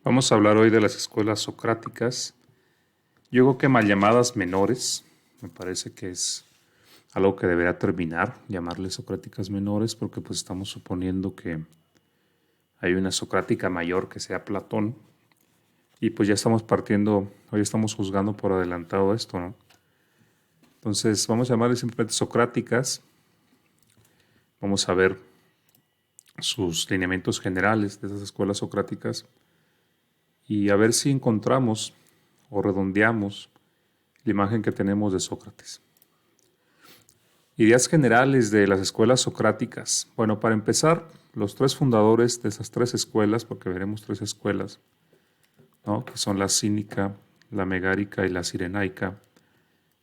Vamos a hablar hoy de las escuelas socráticas. Yo creo que mal llamadas menores, me parece que es algo que debería terminar, llamarles socráticas menores, porque pues estamos suponiendo que hay una socrática mayor que sea Platón, y pues ya estamos partiendo, hoy estamos juzgando por adelantado esto, ¿no? Entonces vamos a llamarles simplemente socráticas, vamos a ver sus lineamientos generales de esas escuelas socráticas y a ver si encontramos o redondeamos la imagen que tenemos de Sócrates. Ideas generales de las escuelas socráticas. Bueno, para empezar, los tres fundadores de esas tres escuelas, porque veremos tres escuelas, ¿no? Que son la cínica, la megárica y la cirenaica,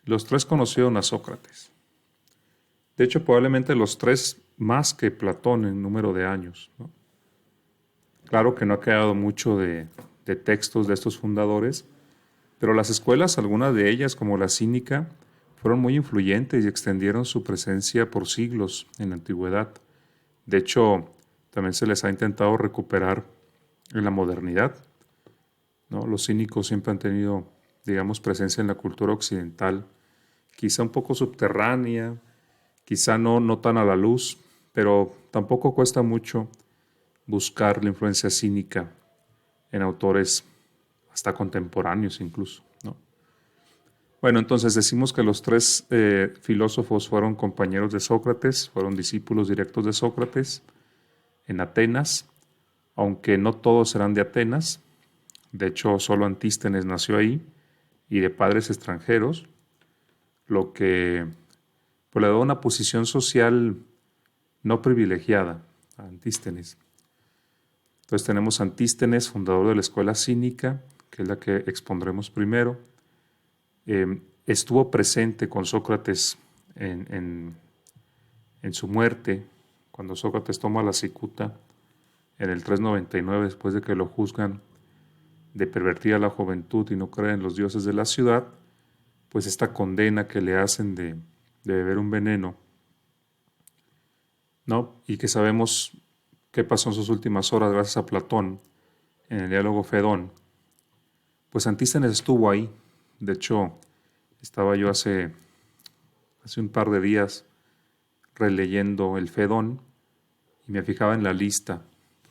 los tres conocieron a Sócrates. De hecho, probablemente los tres más que Platón en número de años, ¿no? Claro que no ha quedado mucho de textos de estos fundadores, pero las escuelas, algunas de ellas, como la cínica, fueron muy influyentes y extendieron su presencia por siglos en la antigüedad. De hecho, también se les ha intentado recuperar en la modernidad, ¿no? Los cínicos siempre han tenido, digamos, presencia en la cultura occidental, quizá un poco subterránea, quizá no tan a la luz, pero tampoco cuesta mucho buscar la influencia cínica en autores hasta contemporáneos incluso, ¿no? Bueno, entonces decimos que los tres filósofos fueron compañeros de Sócrates, fueron discípulos directos de Sócrates en Atenas, aunque no todos eran de Atenas. De hecho, solo Antístenes nació ahí y de padres extranjeros, lo que pues, le da una posición social no privilegiada a Antístenes. Entonces tenemos a Antístenes, fundador de la escuela cínica, que es la que expondremos primero. Estuvo presente con Sócrates en su muerte, cuando Sócrates toma la cicuta en el 399, después de que lo juzgan de pervertir a la juventud y no creer en los dioses de la ciudad, pues esta condena que le hacen de beber un veneno, ¿no? Y que sabemos qué pasó en sus últimas horas gracias a Platón en el diálogo Fedón, pues Antístenes estuvo ahí. De hecho, estaba yo hace un par de días releyendo el Fedón y me fijaba en la lista,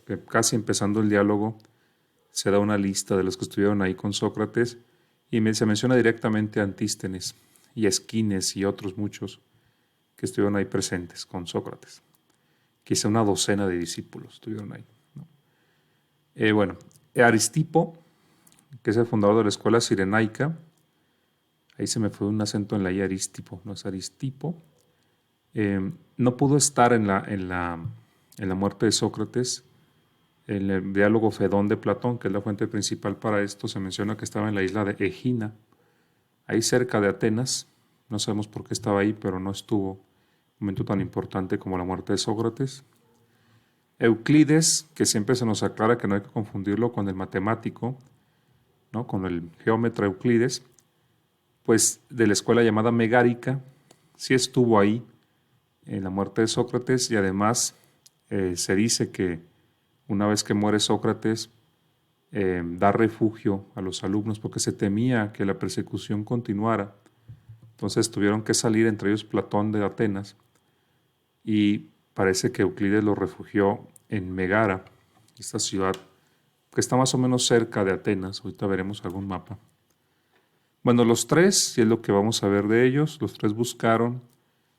que casi empezando el diálogo se da una lista de los que estuvieron ahí con Sócrates y se menciona directamente a Antístenes y a Esquines y otros muchos que estuvieron ahí presentes con Sócrates. Quizá una docena de discípulos estuvieron ahí, ¿no? Bueno, Aristipo, que es el fundador de la escuela cirenaica, ahí se me fue un acento en la I, Aristipo, no es Aristipo, no pudo estar en la muerte de Sócrates. En el diálogo Fedón de Platón, que es la fuente principal para esto, se menciona que estaba en la isla de Egina, ahí cerca de Atenas. No sabemos por qué estaba ahí, pero no estuvo un momento tan importante como la muerte de Sócrates. Euclides, que siempre se nos aclara que no hay que confundirlo con el matemático, ¿no? Con el geómetra Euclides, pues de la escuela llamada Megárica, sí estuvo ahí en la muerte de Sócrates y además se dice que una vez que muere Sócrates, da refugio a los alumnos porque se temía que la persecución continuara. Entonces tuvieron que salir, entre ellos Platón de Atenas, y parece que Euclides lo refugió en Megara, esta ciudad que está más o menos cerca de Atenas. Ahorita veremos algún mapa. Bueno, los tres, y es lo que vamos a ver de ellos, los tres buscaron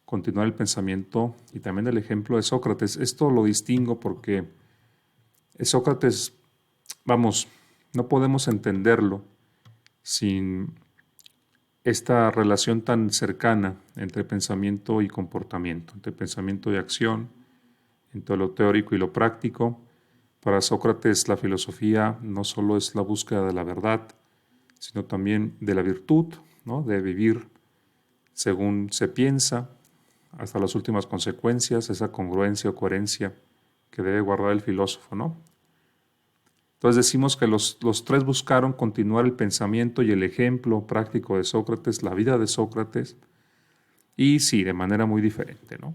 continuar el pensamiento y también el ejemplo de Sócrates. Esto lo distingo porque Sócrates, vamos, no podemos entenderlo sin esta relación tan cercana entre pensamiento y comportamiento, entre pensamiento y acción, entre lo teórico y lo práctico. Para Sócrates la filosofía no solo es la búsqueda de la verdad, sino también de la virtud, ¿no? De vivir según se piensa, hasta las últimas consecuencias, esa congruencia o coherencia que debe guardar el filósofo, ¿no? Entonces decimos que los tres buscaron continuar el pensamiento y el ejemplo práctico de Sócrates, la vida de Sócrates, y sí, de manera muy diferente, ¿no?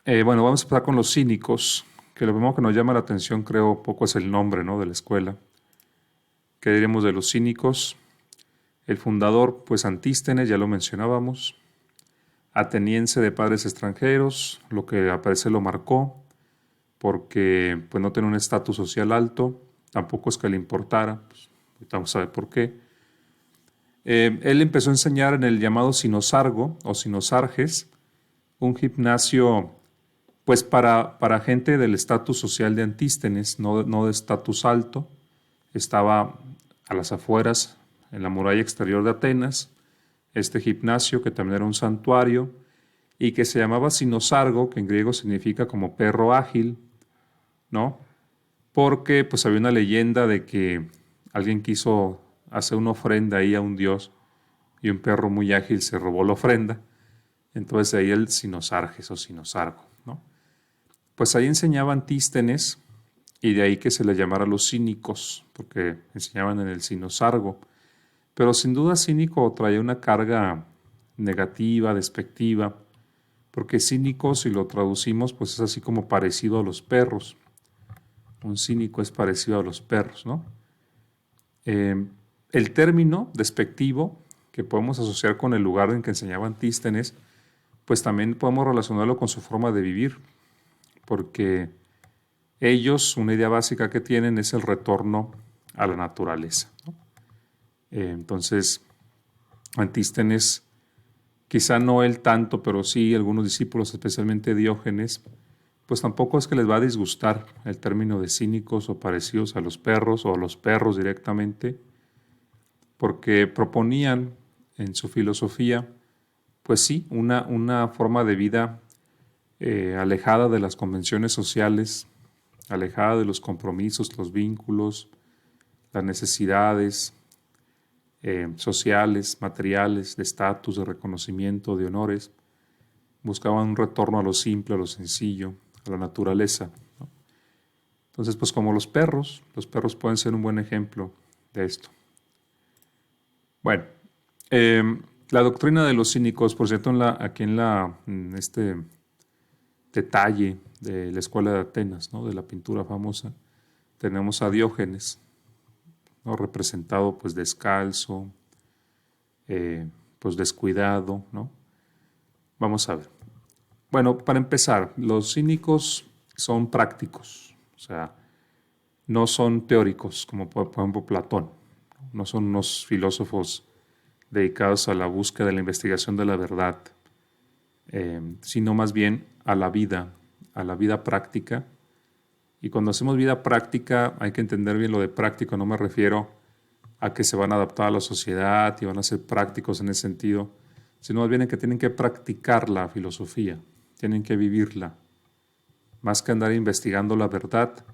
Bueno, vamos a empezar con los cínicos, que lo primero que nos llama la atención, creo, poco es el nombre, ¿no?, de la escuela. ¿Qué diremos de los cínicos? El fundador, pues Antístenes, ya lo mencionábamos, ateniense de padres extranjeros, lo que al parecer lo marcó, porque pues no tenía un estatus social alto, tampoco es que le importara, pues, vamos a ver por qué. Él empezó a enseñar en el llamado Sinosargo o Sinosarges, un gimnasio pues para gente del estatus social de Antístenes, no de estatus alto. Estaba a las afueras, en la muralla exterior de Atenas, este gimnasio que también era un santuario y que se llamaba Sinosargo, que en griego significa como perro ágil, ¿no? Porque pues había una leyenda de que alguien quiso hacer una ofrenda ahí a un dios y un perro muy ágil se robó la ofrenda. Entonces de ahí el Sinosarges o Sinosargo, ¿no? Pues ahí enseñaba Antístenes y de ahí que se le llamara los cínicos, porque enseñaban en el Sinosargo. Pero sin duda cínico traía una carga negativa, despectiva, porque cínico, si lo traducimos, pues es así como parecido a los perros. Un cínico es parecido a los perros, ¿no? El término despectivo que podemos asociar con el lugar en que enseñaba Antístenes, pues también podemos relacionarlo con su forma de vivir, porque ellos, una idea básica que tienen es el retorno a la naturaleza, ¿no? Entonces, Antístenes, quizá no él tanto, pero sí algunos discípulos, especialmente Diógenes, pues tampoco es que les va a disgustar el término de cínicos o parecidos a los perros o a los perros directamente, porque proponían en su filosofía, pues sí, una forma de vida alejada de las convenciones sociales, alejada de los compromisos, los vínculos, las necesidades sociales, materiales, de estatus, de reconocimiento, de honores. Buscaban un retorno a lo simple, a lo sencillo, a la naturaleza, ¿no? Entonces, pues como los perros pueden ser un buen ejemplo de esto. Bueno, la doctrina de los cínicos, por cierto, en este detalle de la escuela de Atenas, ¿no?, de la pintura famosa, tenemos a Diógenes, ¿no?, representado pues descalzo, pues descuidado, ¿no? Vamos a ver. Bueno, para empezar, los cínicos son prácticos, o sea, no son teóricos, como por ejemplo Platón, no son unos filósofos dedicados a la búsqueda de la investigación de la verdad, sino más bien a la vida práctica. Y cuando hacemos vida práctica hay que entender bien lo de práctico, no me refiero a que se van a adaptar a la sociedad y van a ser prácticos en ese sentido, sino más bien en que tienen que practicar la filosofía, tienen que vivirla. Más que andar investigando la verdad,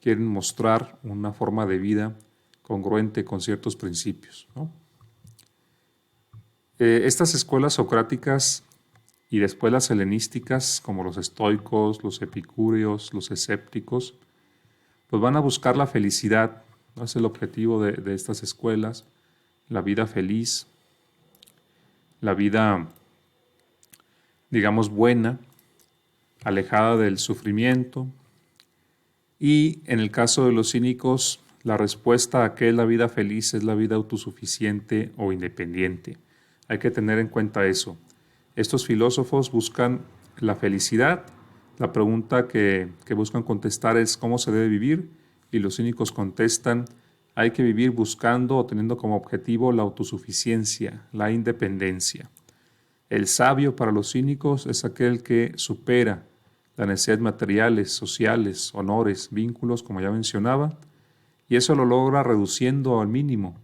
quieren mostrar una forma de vida congruente con ciertos principios, ¿no? Estas escuelas socráticas y después las helenísticas, como los estoicos, los epicúreos, los escépticos, pues van a buscar la felicidad, ¿no? Es el objetivo de estas escuelas, la vida feliz, la vida, digamos, buena, alejada del sufrimiento. Y en el caso de los cínicos, la respuesta a qué es la vida feliz es la vida autosuficiente o independiente. Hay que tener en cuenta eso. Estos filósofos buscan la felicidad. La pregunta que buscan contestar es cómo se debe vivir, y los cínicos contestan, hay que vivir buscando o teniendo como objetivo la autosuficiencia, la independencia. El sabio para los cínicos es aquel que supera las necesidades materiales, sociales, honores, vínculos, como ya mencionaba, y eso lo logra reduciendo al mínimo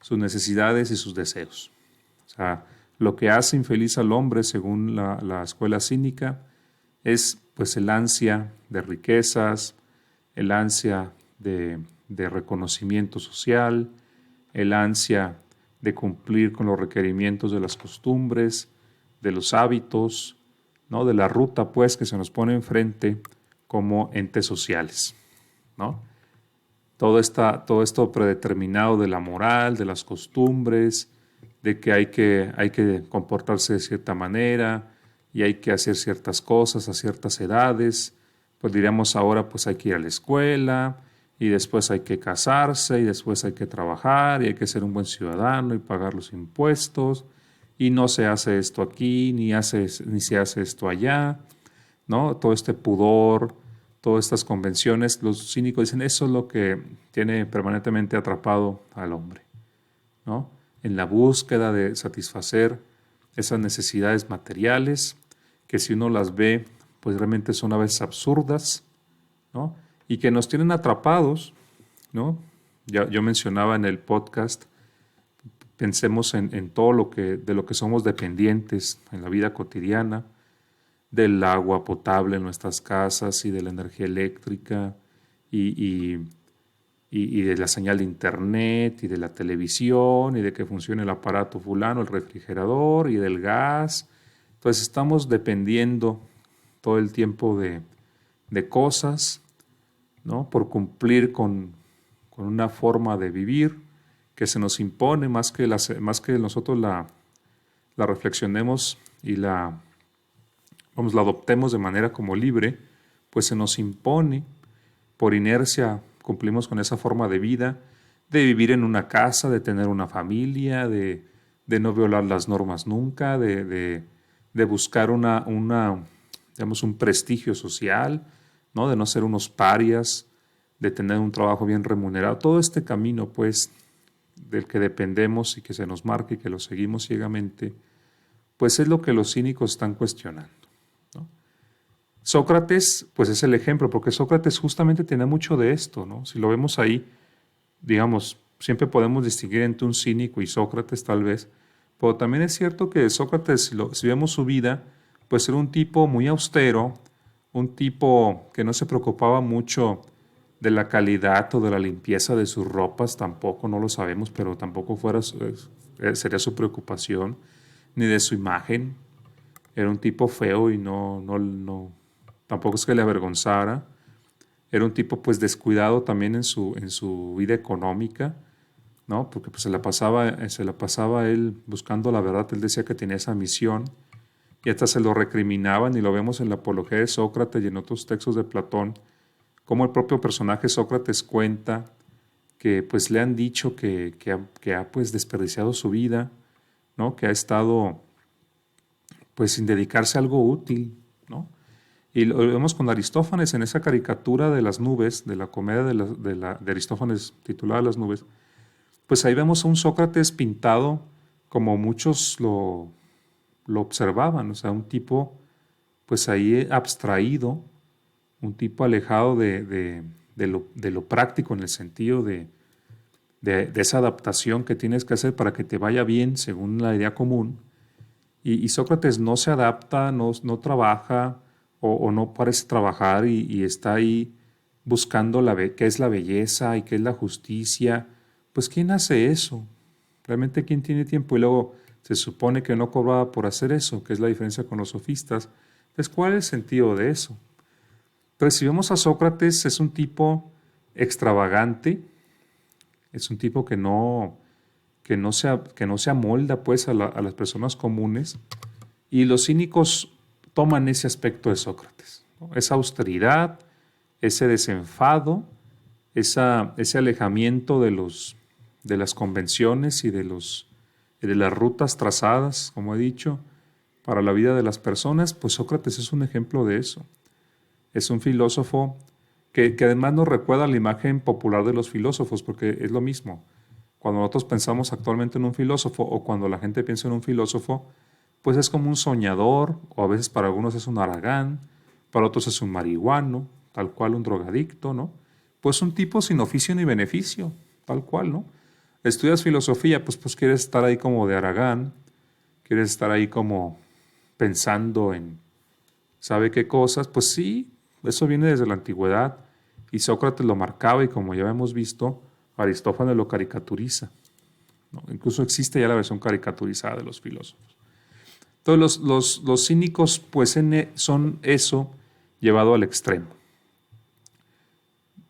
sus necesidades y sus deseos. O sea, lo que hace infeliz al hombre, según la escuela cínica, es pues el ansia de riquezas, el ansia de reconocimiento social, el ansia de cumplir con los requerimientos de las costumbres, de los hábitos, ¿no?, de la ruta pues que se nos pone enfrente como entes sociales, ¿no? Todo esto predeterminado de la moral, de las costumbres, de que hay que comportarse de cierta manera y hay que hacer ciertas cosas a ciertas edades pues diríamos ahora pues hay que ir a la escuela y después hay que casarse y después hay que trabajar y hay que ser un buen ciudadano y pagar los impuestos y no se hace esto aquí ni se hace esto allá, ¿no? Todo este pudor, todas estas convenciones, los cínicos dicen eso es lo que tiene permanentemente atrapado al hombre, ¿no? En la búsqueda de satisfacer esas necesidades materiales que si uno las ve, pues realmente son a veces absurdas, ¿no? Y que nos tienen atrapados, ¿no? Ya, yo mencionaba en el podcast, pensemos en todo de lo que somos dependientes en la vida cotidiana, del agua potable en nuestras casas y de la energía eléctrica y, y, y de la señal de internet y de la televisión y de que funcione el aparato fulano, el refrigerador y del gas. Entonces estamos dependiendo todo el tiempo de cosas, ¿no? Por cumplir con una forma de vivir que se nos impone más que nosotros la reflexionemos y la adoptemos de manera como libre, pues se nos impone por inercia, cumplimos con esa forma de vida, de vivir en una casa, de tener una familia, de no violar las normas nunca, de buscar digamos, un prestigio social, ¿no? De no ser unos parias, de tener un trabajo bien remunerado. Todo este camino, pues, del que dependemos y que se nos marca y que lo seguimos ciegamente, pues es lo que los cínicos están cuestionando, ¿no? Sócrates, pues es el ejemplo, porque Sócrates justamente tenía mucho de esto, ¿no? Si lo vemos ahí, digamos, siempre podemos distinguir entre un cínico y Sócrates tal vez, pero también es cierto que Sócrates, si vemos su vida, pues era un tipo muy austero, un tipo que no se preocupaba mucho de la calidad o de la limpieza de sus ropas, tampoco, no lo sabemos, pero tampoco sería su preocupación, ni de su imagen. Era un tipo feo y tampoco es que le avergonzara. Era un tipo pues descuidado también en su vida económica, ¿no? Porque pues se la pasaba él buscando la verdad. Él decía que tenía esa misión y hasta se lo recriminaban y lo vemos en la Apología de Sócrates y en otros textos de Platón, como el propio personaje Sócrates cuenta que pues le han dicho que ha pues desperdiciado su vida, ¿no? Que ha estado pues sin dedicarse a algo útil, ¿no? Y lo vemos con Aristófanes en esa caricatura de las nubes, de la comedia de Aristófanes titulada Las nubes, pues ahí vemos a un Sócrates pintado como muchos lo observaban, o sea, un tipo pues ahí abstraído, un tipo alejado de lo práctico en el sentido de esa adaptación que tienes que hacer para que te vaya bien según la idea común. Y Sócrates no se adapta, no trabaja o no parece trabajar y está ahí buscando qué es la belleza y qué es la justicia. Pues ¿quién hace eso? ¿Realmente quién tiene tiempo? Y luego se supone que no cobraba por hacer eso, que es la diferencia con los sofistas. Entonces, ¿cuál es el sentido de eso? Entonces, si vemos a Sócrates, es un tipo extravagante, es un tipo que no se amolda pues a las personas comunes, y los cínicos toman ese aspecto de Sócrates, ¿no? Esa austeridad, ese desenfado, ese alejamiento de las convenciones y de las rutas trazadas, como he dicho, para la vida de las personas, pues Sócrates es un ejemplo de eso. Es un filósofo que además nos recuerda la imagen popular de los filósofos, porque es lo mismo. Cuando nosotros pensamos actualmente en un filósofo o cuando la gente piensa en un filósofo, pues es como un soñador, o a veces para algunos es un haragán, para otros es un marihuano, tal cual un drogadicto, ¿no? Pues un tipo sin oficio ni beneficio, tal cual, ¿no? Estudias filosofía, pues quieres estar ahí como de haragán, quieres estar ahí como pensando en ¿sabe qué cosas? Pues sí, eso viene desde la antigüedad y Sócrates lo marcaba y como ya hemos visto, Aristófanes lo caricaturiza, ¿no? Incluso existe ya la versión caricaturizada de los filósofos. Entonces los cínicos pues son eso llevado al extremo.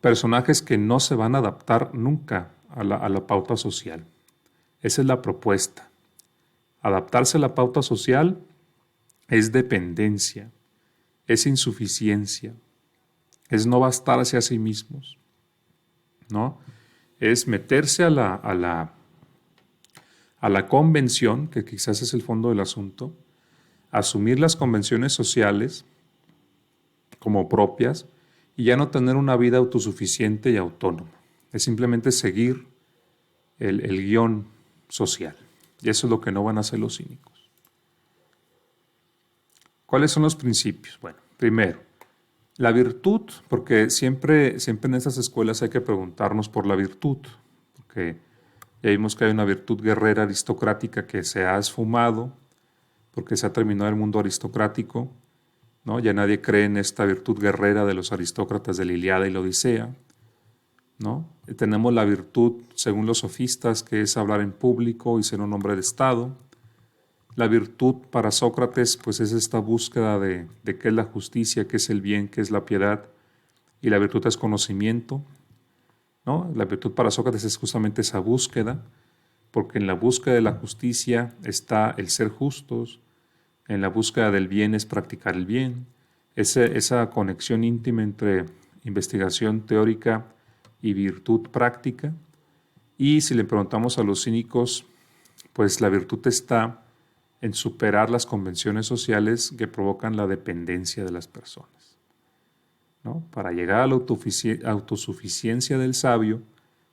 Personajes que no se van a adaptar nunca a la pauta social. Esa es la propuesta. Adaptarse a la pauta social es dependencia, es insuficiencia, es no bastarse a sí mismos, ¿no? Es meterse a la convención, que quizás es el fondo del asunto, asumir las convenciones sociales como propias y ya no tener una vida autosuficiente y autónoma. Es simplemente seguir el guión social. Y eso es lo que no van a hacer los cínicos. ¿Cuáles son los principios? Bueno, primero, la virtud, porque siempre en estas escuelas hay que preguntarnos por la virtud, porque ya vimos que hay una virtud guerrera aristocrática que se ha esfumado, porque se ha terminado el mundo aristocrático, ¿no? Ya nadie cree en esta virtud guerrera de los aristócratas de la Ilíada y la Odisea, ¿no? Tenemos la virtud, según los sofistas, que es hablar en público y ser un hombre de Estado. La virtud para Sócrates, pues es esta búsqueda de qué es la justicia, qué es el bien, qué es la piedad, y la virtud es conocimiento, ¿no? La virtud para Sócrates es justamente esa búsqueda, porque en la búsqueda de la justicia está el ser justos, en la búsqueda del bien es practicar el bien, esa conexión íntima entre investigación teórica y virtud práctica. Y si le preguntamos a los cínicos, pues la virtud está en superar las convenciones sociales que provocan la dependencia de las personas, ¿no? Para llegar a la autosuficiencia del sabio,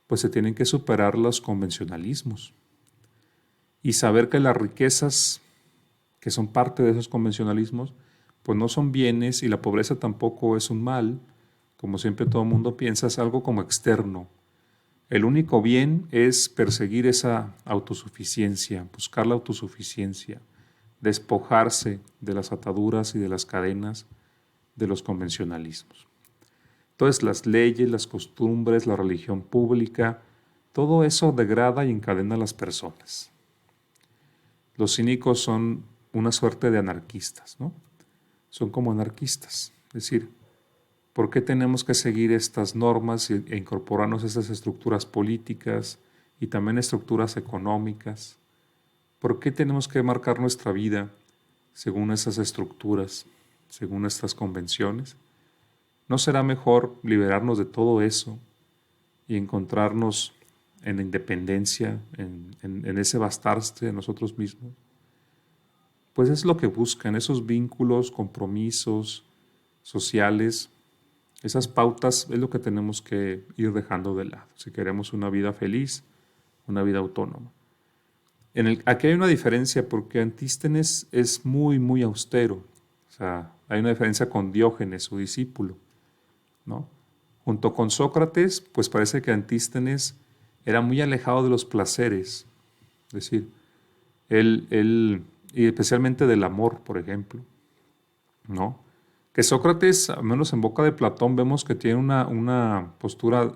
pues se tienen que superar los convencionalismos y saber que las riquezas que son parte de esos convencionalismos, pues no son bienes y la pobreza tampoco es un mal, como siempre todo el mundo piensa, es algo como externo. El único bien es perseguir esa autosuficiencia, buscar la autosuficiencia, despojarse de las ataduras y de las cadenas de los convencionalismos. Entonces las leyes, las costumbres, la religión pública, todo eso degrada y encadena a las personas. Los cínicos son una suerte de anarquistas, ¿no? Son como anarquistas. Es decir, ¿por qué tenemos que seguir estas normas e incorporarnos a estas estructuras políticas y también estructuras económicas? ¿Por qué tenemos que marcar nuestra vida según esas estructuras, según estas convenciones? ¿No será mejor liberarnos de todo eso y encontrarnos en la independencia, en ese bastarse de nosotros mismos? Pues es lo que buscan, esos vínculos, compromisos sociales, esas pautas es lo que tenemos que ir dejando de lado, si queremos una vida feliz, una vida autónoma. Aquí hay una diferencia porque Antístenes es muy, muy austero. O sea, hay una diferencia con Diógenes, su discípulo, ¿no? Junto con Sócrates, pues parece que Antístenes era muy alejado de los placeres. Es decir, y especialmente del amor, por ejemplo, ¿no? Que Sócrates, al menos en boca de Platón, vemos que tiene una postura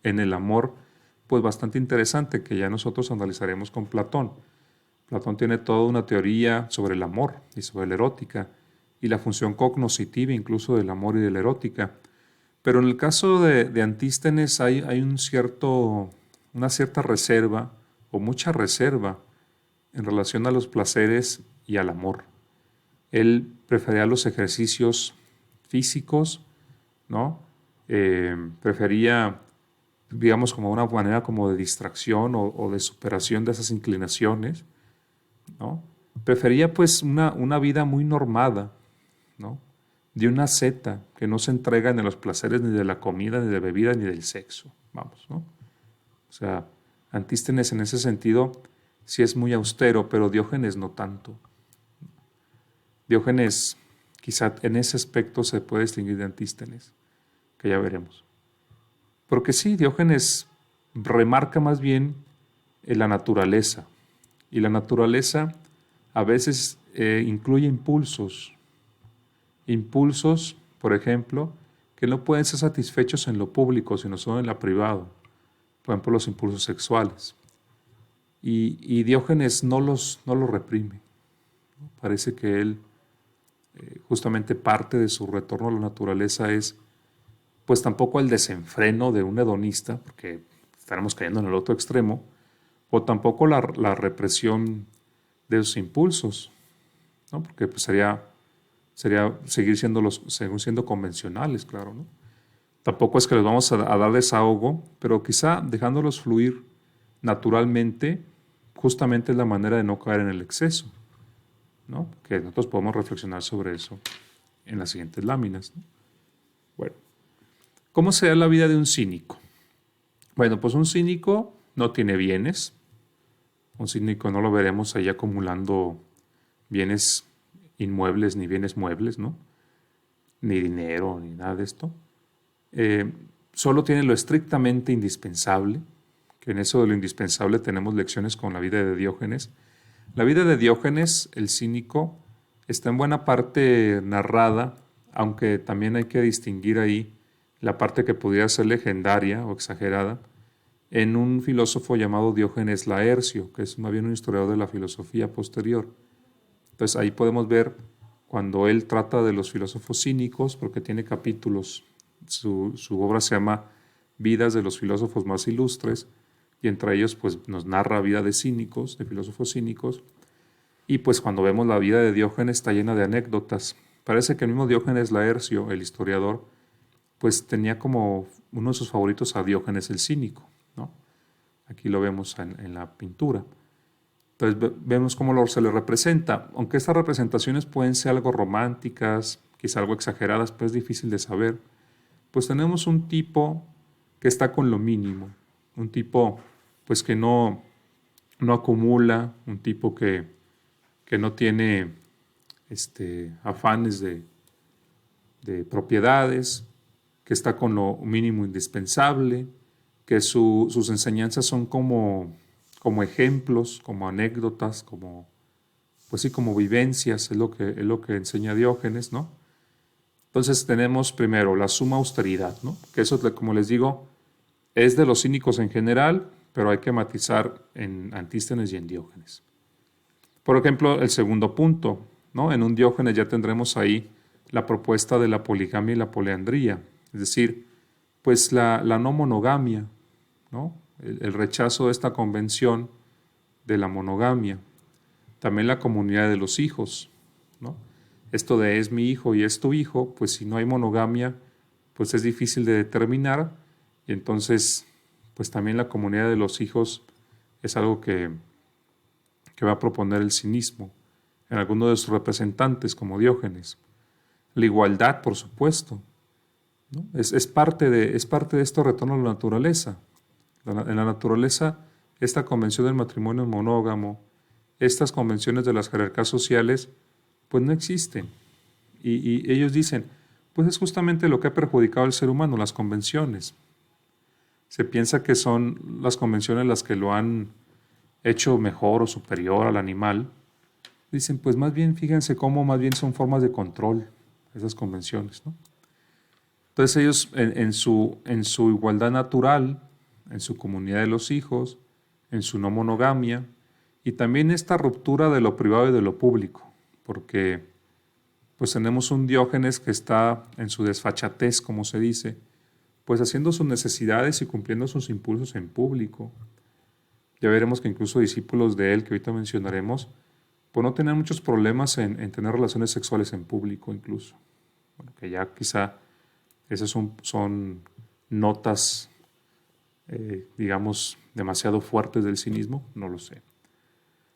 en el amor, pues bastante interesante, que ya nosotros analizaremos con Platón. Platón tiene toda una teoría sobre el amor y sobre la erótica, y la función cognoscitiva incluso del amor y de la erótica. Pero en el caso de Antístenes hay una cierta reserva, o mucha reserva, en relación a los placeres y al amor. Él prefería los ejercicios físicos, ¿no? Prefería, digamos, como una manera como de distracción o de superación de esas inclinaciones, ¿no? Prefería pues una vida muy normada, ¿no? De una asceta que no se entrega ni a los placeres ni de la comida, ni de bebida, ni del sexo, vamos, ¿no? O sea, Antístenes en ese sentido sí es muy austero, pero Diógenes no tanto. Diógenes quizá en ese aspecto se puede distinguir de Antístenes, que ya veremos. Porque sí, Diógenes remarca más bien la naturaleza, y la naturaleza a veces incluye impulsos, por ejemplo, que no pueden ser satisfechos en lo público, sino solo en lo privado, por ejemplo los impulsos sexuales. Y Diógenes no los reprime. Parece que él, justamente parte de su retorno a la naturaleza es, pues tampoco el desenfreno de un hedonista, porque estaremos cayendo en el otro extremo, o tampoco la represión de sus impulsos, ¿no? Porque pues sería seguir siendo convencionales, claro, ¿no? Tampoco es que les vamos a dar desahogo, pero quizá dejándolos fluir naturalmente, justamente es la manera de no caer en el exceso, ¿no? Que nosotros podemos reflexionar sobre eso en las siguientes láminas, ¿no? Bueno, ¿cómo será la vida de un cínico? Bueno, pues un cínico no tiene bienes. Un cínico no lo veremos ahí acumulando bienes inmuebles ni bienes muebles, ¿no? Ni dinero, ni nada de esto. Solo tiene lo estrictamente indispensable, que en eso de lo indispensable tenemos lecciones con la vida de Diógenes. La vida de Diógenes, el cínico, está en buena parte narrada, aunque también hay que distinguir ahí la parte que pudiera ser legendaria o exagerada, en un filósofo llamado Diógenes Laercio, que es más bien un historiador de la filosofía posterior. Entonces ahí podemos ver cuando él trata de los filósofos cínicos, porque tiene capítulos, su obra se llama Vidas de los filósofos más ilustres, y entre ellos pues nos narra vida de cínicos, de filósofos cínicos, y pues cuando vemos la vida de Diógenes está llena de anécdotas. Parece que el mismo Diógenes Laercio, el historiador, pues tenía como uno de sus favoritos a Diógenes el cínico, ¿no? Aquí lo vemos en la pintura. Entonces vemos cómo se le representa. Aunque estas representaciones pueden ser algo románticas, quizá algo exageradas, pues es difícil de saber. Pues tenemos un tipo que está con lo mínimo, un tipo pues que no acumula, un tipo que no tiene afanes de propiedades, que está con lo mínimo indispensable, que sus enseñanzas son como ejemplos, como anécdotas, pues sí, como vivencias, es lo que enseña Diógenes, ¿no? Entonces tenemos primero la suma austeridad, ¿no? Que eso, como les digo, es de los cínicos en general, pero hay que matizar en Antístenes y en Diógenes. Por ejemplo, el segundo punto, ¿no? En un Diógenes ya tendremos ahí la propuesta de la poligamia y la poliandría, es decir, pues la no monogamia, ¿no? El rechazo de esta convención de la monogamia. También la comunidad de los hijos, ¿no? Esto de es mi hijo y es tu hijo, pues si no hay monogamia, pues es difícil de determinar, y entonces, pues también la comunidad de los hijos es algo que va a proponer el cinismo en algunos de sus representantes, como Diógenes. La igualdad, por supuesto, ¿no? Es parte de este retorno a la naturaleza. En la naturaleza, esta convención del matrimonio monógamo, estas convenciones de las jerarquías sociales, pues no existen. Y ellos dicen, pues es justamente lo que ha perjudicado al ser humano, las convenciones. Se piensa que son las convenciones las que lo han hecho mejor o superior al animal. Dicen, pues más bien, fíjense cómo más bien son formas de control esas convenciones, ¿no? Entonces ellos en su igualdad natural, en su comunidad de los hijos, en su no monogamia, y también esta ruptura de lo privado y de lo público, porque pues tenemos un Diógenes que está en su desfachatez, como se dice, pues haciendo sus necesidades y cumpliendo sus impulsos en público. Ya veremos que incluso discípulos de él, que ahorita mencionaremos, pues no tenían muchos problemas en tener relaciones sexuales en público incluso. Bueno, que ya quizá esas son notas, digamos, demasiado fuertes del cinismo, no lo sé.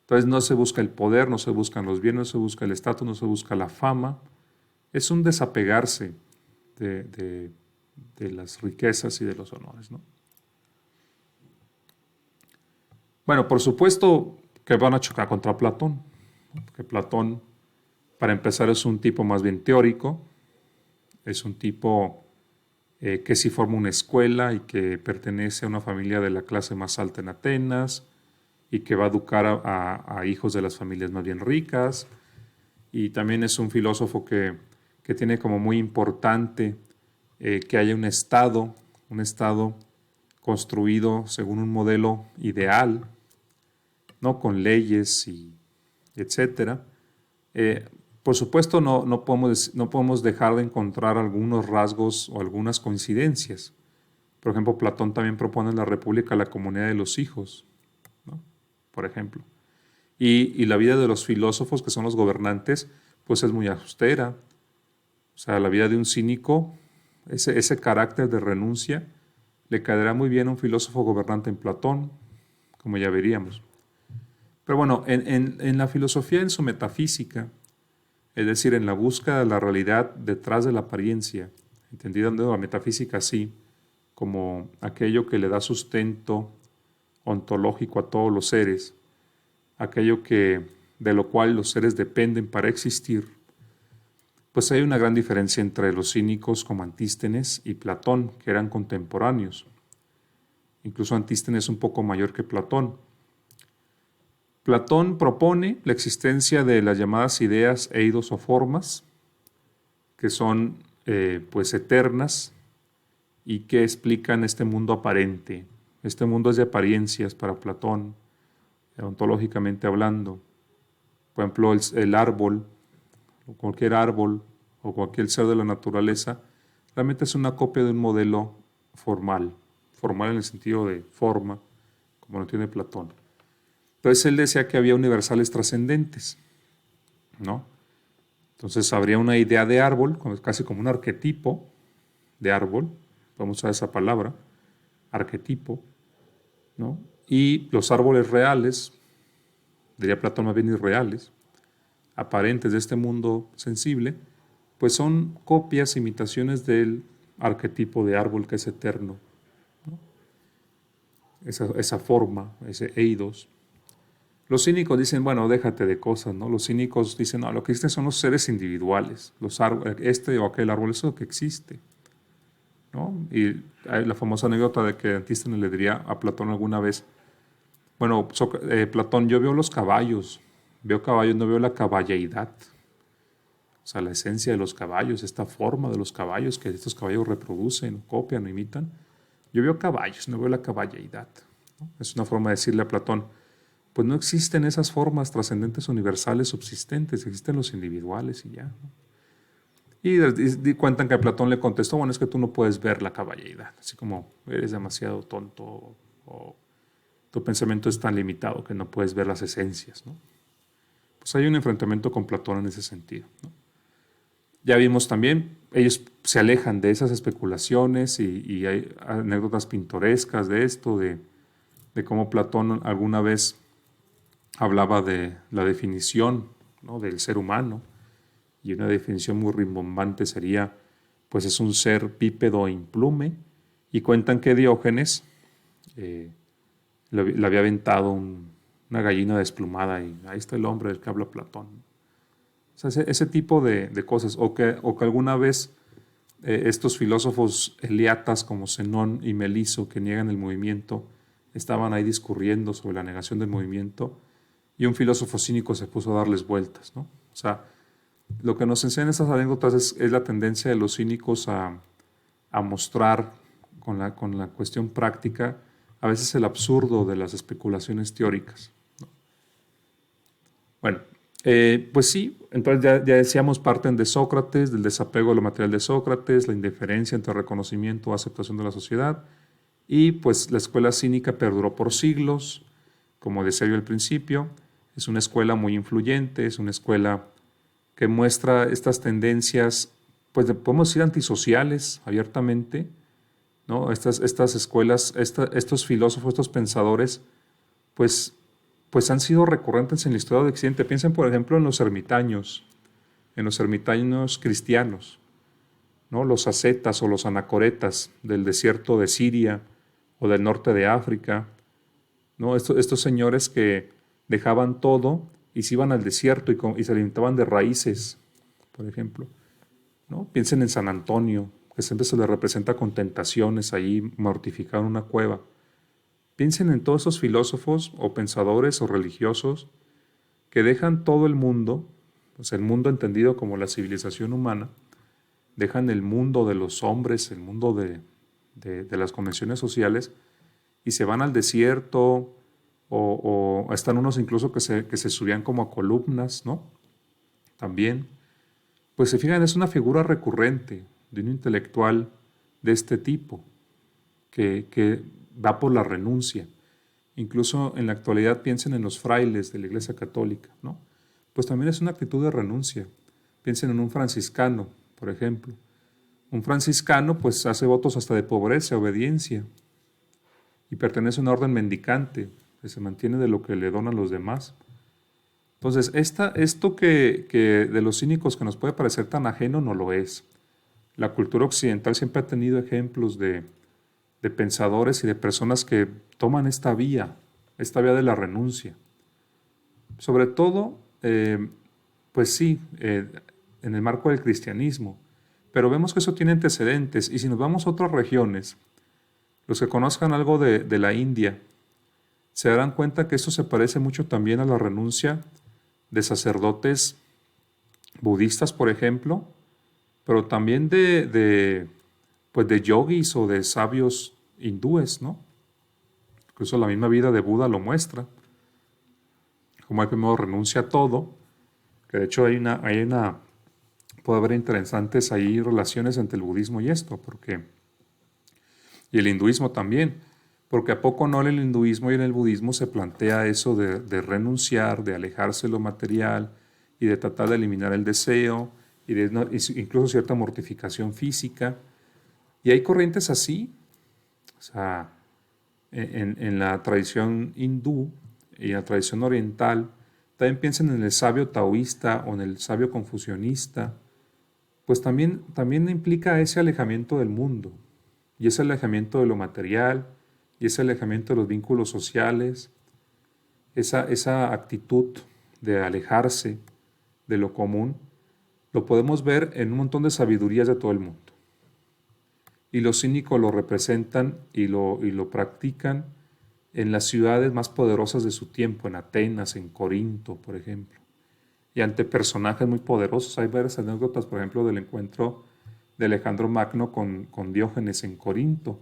Entonces no se busca el poder, no se buscan los bienes, no se busca el estatus, no se busca la fama. Es un desapegarse de las riquezas y de los honores, ¿no? Bueno, por supuesto que van a chocar contra Platón, ¿no? Porque Platón, para empezar, es un tipo más bien teórico, es un tipo que sí forma una escuela y que pertenece a una familia de la clase más alta en Atenas y que va a educar a hijos de las familias más bien ricas. Y también es un filósofo que tiene como muy importante que haya un Estado construido según un modelo ideal, ¿no? Con leyes y etcétera. Por supuesto, no podemos dejar de encontrar algunos rasgos o algunas coincidencias. Por ejemplo, Platón también propone en la República la comunidad de los hijos, ¿no? Por ejemplo. Y la vida de los filósofos, que son los gobernantes, pues es muy austera. O sea, la vida de un cínico ese carácter de renuncia le caerá muy bien a un filósofo gobernante en Platón, como ya veríamos. Pero bueno, en la filosofía, en su metafísica, es decir, en la búsqueda de la realidad detrás de la apariencia, entendida de la metafísica así, como aquello que le da sustento ontológico a todos los seres, aquello de lo cual los seres dependen para existir, pues hay una gran diferencia entre los cínicos como Antístenes y Platón, que eran contemporáneos. Incluso Antístenes es un poco mayor que Platón. Platón propone la existencia de las llamadas ideas, eidos o formas, que son pues eternas y que explican este mundo aparente. Este mundo es de apariencias para Platón, ontológicamente hablando. Por ejemplo, el árbol, o cualquier ser de la naturaleza, realmente es una copia de un modelo formal, formal en el sentido de forma, como lo tiene Platón. Entonces él decía que había universales trascendentes, ¿no? Entonces habría una idea de árbol, casi como un arquetipo de árbol, vamos a usar esa palabra, arquetipo, ¿no? Y los árboles reales, diría Platón más bien irreales, aparentes de este mundo sensible, pues son copias, imitaciones del arquetipo de árbol que es eterno, ¿no? Esa forma, ese eidos. Los cínicos dicen, bueno, déjate de cosas, ¿no? Los cínicos dicen, no, lo que existen son los seres individuales, los este o aquel árbol, eso es lo que existe, ¿no? Y hay la famosa anécdota de que Antístenes le diría a Platón alguna vez, bueno, Platón, yo veo los caballos, no veo la caballeidad, o sea, la esencia de los caballos, esta forma de los caballos que estos caballos reproducen, copian, imitan. Yo veo caballos, no veo la caballeidad, ¿no? Es una forma de decirle a Platón, pues no existen esas formas trascendentes universales subsistentes, existen los individuales y ya, ¿no? Y cuentan que Platón le contestó, bueno, es que tú no puedes ver la caballeidad, así como eres demasiado tonto o tu pensamiento es tan limitado que no puedes ver las esencias, ¿no? Pues hay un enfrentamiento con Platón en ese sentido, ¿no? Ya vimos también, ellos se alejan de esas especulaciones y hay anécdotas pintorescas de esto, de cómo Platón alguna vez hablaba de la definición, ¿no?, del ser humano, y una definición muy rimbombante sería, pues es un ser bípedo e implume, y cuentan que Diógenes le había aventado una gallina desplumada y ahí está el hombre del que habla Platón. O sea, ese tipo de cosas, o que alguna vez estos filósofos eliatas como Zenón y Meliso, que niegan el movimiento, estaban ahí discurriendo sobre la negación del movimiento, y un filósofo cínico se puso a darles vueltas, ¿no? O sea, lo que nos enseñan estas anécdotas es la tendencia de los cínicos a mostrar con la cuestión práctica a veces el absurdo de las especulaciones teóricas, ¿no? Bueno, pues sí, entonces ya decíamos, parten de Sócrates, del desapego de lo material de Sócrates, la indiferencia entre reconocimiento o aceptación de la sociedad, y pues la escuela cínica perduró por siglos, como decía yo al principio, es una escuela muy influyente, es una escuela que muestra estas tendencias, pues podemos decir antisociales abiertamente, ¿no? Estas escuelas, estos filósofos, estos pensadores, pues, pues han sido recurrentes en la historia de Occidente. Piensen, por ejemplo, en los ermitaños cristianos, ¿no? Los ascetas o los anacoretas del desierto de Siria o del norte de África, ¿no? Estos señores que dejaban todo y se iban al desierto y se alimentaban de raíces, por ejemplo, ¿no? Piensen en San Antonio, que siempre se le representa con tentaciones ahí, mortificado en una cueva. Piensen en todos esos filósofos o pensadores o religiosos que dejan todo el mundo, pues el mundo entendido como la civilización humana, dejan el mundo de los hombres, el mundo de las convenciones sociales, y se van al desierto, o están unos incluso que se subían como a columnas, ¿no? También, pues se fijan, es una figura recurrente de un intelectual de este tipo, que va por la renuncia. Incluso en la actualidad piensen en los frailes de la Iglesia Católica, ¿no? Pues también es una actitud de renuncia. Piensen en un franciscano, por ejemplo. Un franciscano pues hace votos hasta de pobreza, obediencia, y pertenece a una orden mendicante, que se mantiene de lo que le donan los demás. Entonces, esto que de los cínicos que nos puede parecer tan ajeno, no lo es. La cultura occidental siempre ha tenido ejemplos de pensadores y de personas que toman esta vía de la renuncia. Sobre todo, pues sí, en el marco del cristianismo, pero vemos que eso tiene antecedentes, y si nos vamos a otras regiones, los que conozcan algo de la India, se darán cuenta que esto se parece mucho también a la renuncia de sacerdotes budistas, por ejemplo, pero también pues de yogis o de sabios hindúes, ¿no? Incluso la misma vida de Buda lo muestra, como él primero renuncia a todo, que de hecho puede haber interesantes ahí relaciones entre el budismo y esto, y el hinduismo también, porque a poco no en el hinduismo y en el budismo se plantea eso de renunciar, de alejarse de lo material y de tratar de eliminar el deseo y incluso cierta mortificación física. Y hay corrientes así, o sea, en la tradición hindú y en la tradición oriental. También piensen en el sabio taoísta o en el sabio confucionista, pues también implica ese alejamiento del mundo, y ese alejamiento de lo material, y ese alejamiento de los vínculos sociales, esa actitud de alejarse de lo común, lo podemos ver en un montón de sabidurías de todo el mundo. Y los cínicos lo representan y lo practican en las ciudades más poderosas de su tiempo, en Atenas, en Corinto, por ejemplo. Y ante personajes muy poderosos. Hay varias anécdotas, por ejemplo, del encuentro de Alejandro Magno con Diógenes en Corinto.